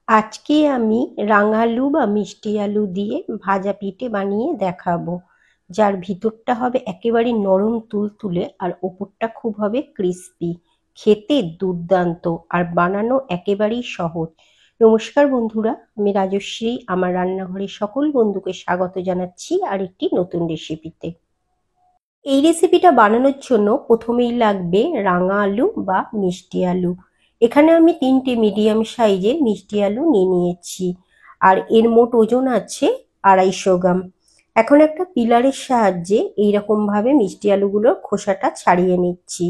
আজকে আমি রাঙালু বা মিষ্টি আলু দিয়ে ভাজা পিঠে বানিয়ে দেখাবো, যার ভিতরটা হবে একেবারে নরম তুলতুলে আর ওপরটা খুব হবে ক্রিস্পি। খেতে দুর্দান্ত আর বানানো একেবারেই সহজ। নমস্কার বন্ধুরা, আমি রাজশ্রী। আমার রান্নাঘরে সকল বন্ধুকে স্বাগত জানাচ্ছি আরেকটি নতুন রেসিপিতে। এই রেসিপিটা বানানোর জন্য প্রথমেই লাগবে রাঙা আলু বা মিষ্টি আলু। এখানে আমি 3টে মিডিয়াম সাইজের মিষ্টি আলু নিয়ে নিয়েছি, আর এর মোট ওজন আছে 250 গ্রাম। এখন একটা পিলারের সাহায্যে এইরকম ভাবে মিষ্টি আলুগুলোর খোসাটা ছাড়িয়ে নিচ্ছি।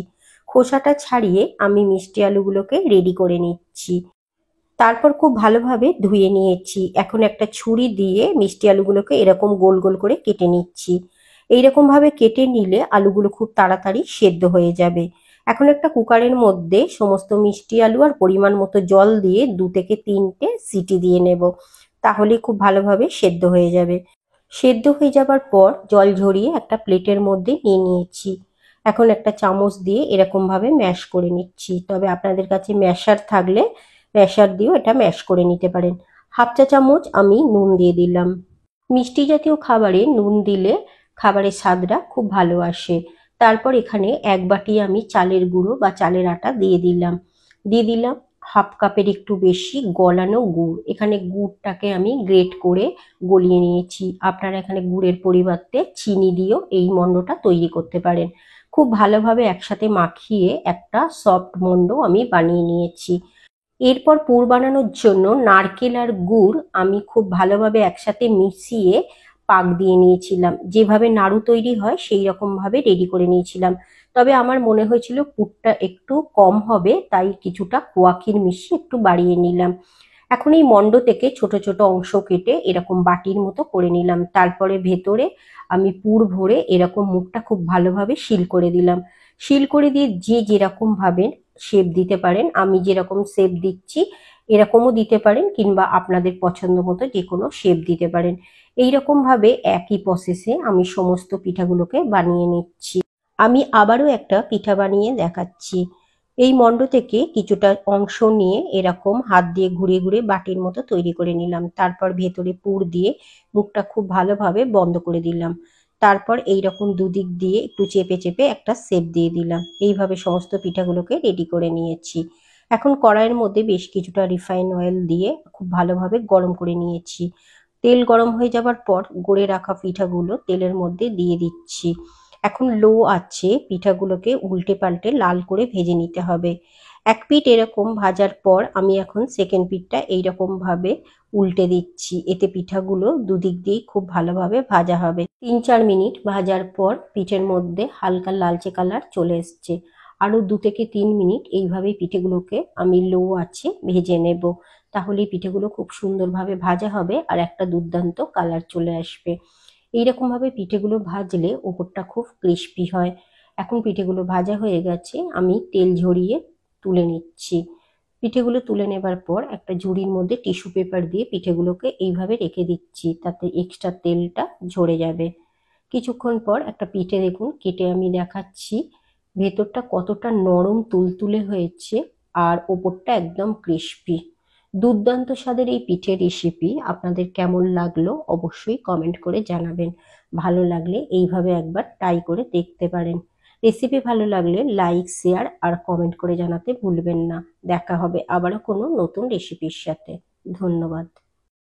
খোসাটা ছাড়িয়ে আমি মিষ্টি আলুগুলোকে রেডি করে নিচ্ছি। তারপর খুব ভালোভাবে ধুয়ে নিয়েছি। এখন একটা ছুরি দিয়ে মিষ্টি আলুগুলোকে এরকম গোল গোল করে কেটে নিচ্ছি। এইরকম ভাবে কেটে নিলে আলুগুলো খুব তাড়াতাড়ি সেদ্ধ হয়ে যাবে। এখন একটা কুকারের মধ্যে সমস্ত মিষ্টি আলু আর পরিমাণ মতো জল দিয়ে 2 থেকে 3টে সিটি দিয়ে নেব, তাহলে খুব ভালোভাবে সেদ্ধ হয়ে যাবে। সেদ্ধ হয়ে যাবার পর জল ঝরিয়ে একটা প্লেটের মধ্যে নিয়ে নিয়েছি। এখন একটা চামচ দিয়ে এরকম ভাবে ম্যাশ করে নিচ্ছি। তবে আপনাদের কাছে ম্যাশার থাকলে ম্যাশার দিয়েও এটা ম্যাশ করে নিতে পারেন। হাফ চা চামচ আমি নুন দিয়ে দিলাম। মিষ্টি জাতীয় খাবারে নুন দিলে খাবারের স্বাদটা খুব ভালো আসে। তারপর এখানে 1 বাটি আমি চালের গুঁড়ো বা চালের আটা দিয়ে দিলাম হাফ কাপের একটু বেশি গলানো গুড়। এখানে গুড়টাকে আমি গ্রেট করে গলিয়ে নিয়েছি। আপনারা এখানে গুড়ের পরিবর্তে চিনি দিয়েও এই মন্ডটা তৈরি করতে পারেন। খুব ভালোভাবে একসাথে মাখিয়ে একটা সফট মন্ড আমি বানিয়ে নিয়েছি। এরপর পুর বানানোর জন্য নারকেল আর গুড় আমি খুব ভালোভাবে একসাথে মিশিয়ে পাক দিয়ে নিয়েছিলাম। যেভাবে নাড়ু তৈরি হয় সেই রকম ভাবে রেডি করে নিয়েছিলাম। তবে আমার মনে হয়েছিল পুরটা একটু কম হবে, তাই কিছুটা খোয়া ক্ষীর মিশিয়ে একটু বাড়িয়ে নিলাম। এখন এই মন্ড থেকে ছোট ছোট অংশ কেটে এরকম বাটির মতো করে নিলাম। তারপরে ভেতরে আমি পুর ভরে এরকম মুখটা খুব ভালোভাবে সিল করে দিলাম। সিল করে দিয়ে যে যেরকম ভাবে শেপ দিতে পারেন, আমি যেরকম শেপ দিচ্ছি এরকমও দিতে পারেন, কিংবা আপনাদের পছন্দ মতো যে কোনো শেপ দিতে পারেন। এইরকম ভাবে একই প্রসেসে আমি সমস্ত পিঠাগুলোকে বানিয়ে নিচ্ছি। আমি আবারও একটা পিঠা বানিয়ে দেখাচ্ছি। এই মন্ড থেকে কিছুটা অংশ নিয়ে এরকম হাত দিয়ে ঘুরে ঘুরে বাটির মতো তৈরি করে নিলাম। তারপর ভেতরে পুর দিয়ে মুখটা খুব ভালোভাবে বন্ধ করে দিলাম। তারপর এইরকম দুদিক দিয়ে একটু চেপে চেপে একটা শেপ দিয়ে দিলাম। এইভাবে সমস্ত পিঠাগুলোকে রেডি করে নিয়েছি। এখন কড়াইয়ের মধ্যে বেশ কিছুটা রিফাইন অয়েল দিয়ে খুব ভালোভাবে গরম করে নিয়েছি। তেল গরম হয়ে যাবার পর গড়ে রাখা পিঠাগুলো তেলের মধ্যে দিয়ে দিচ্ছি। এখন লো আছে পিঠাগুলোকে উল্টে পাল্টে লাল করে ভেজে নিতে হবে। এক পিঠ এরকম ভাজার পর আমি এখন সেকেন্ড পিঠটা এইরকম ভাবে উল্টে দিচ্ছি। এতে পিঠাগুলো দুদিক দিয়েই খুব ভালোভাবে ভাজা হবে। 3-4 মিনিট ভাজার পর পিঠের মধ্যে হালকা লালচে কালার চলে এসছে। আরো 2 থেকে 3 মিনিট এইভাবে পিঠেগুলোকে আমি লো আছে ভেজে নেব। তাহলে পিঠেগুলো খুব সুন্দরভাবে ভাজা হবে আর একটা দুর্দান্ত কালার চলে আসবে। এইরকম ভাবে পিঠেগুলো ভাজলে ওপরটা খুব ক্রিস্পি হয়। এখন পিঠেগুলো ভাজা হয়ে গেছে, আমি তেল ঝরিয়ে তুলে নিচ্ছি। পিঠেগুলো তুলে নেবার পর একটা ঝুড়ির মধ্যে টিস্যু পেপার দিয়ে পিঠেগুলোকে এইভাবে রেখে দিচ্ছি, তাতে এক্সট্রা তেলটা ঝরে যাবে। কিছুক্ষণ পর একটা পিঠে দেখুন কেটে আমি দেখাচ্ছি। ভেতরটা কতটা নরম তুলতুলে হয়েছে আর ওপরটা একদম ক্রিস্পি। দুর্দান্ত স্বাদের এই পিঠের রেসিপি আপনাদের কেমন লাগলো অবশ্যই কমেন্ট করে জানাবেন। ভালো লাগলে এইভাবে একবার ট্রাই করে দেখতে পারেন। রেসিপি ভালো লাগলে লাইক, শেয়ার আর কমেন্ট করে জানাতে ভুলবেন না। দেখা হবে আবারও কোনো নতুন রেসিপির সাথে। ধন্যবাদ।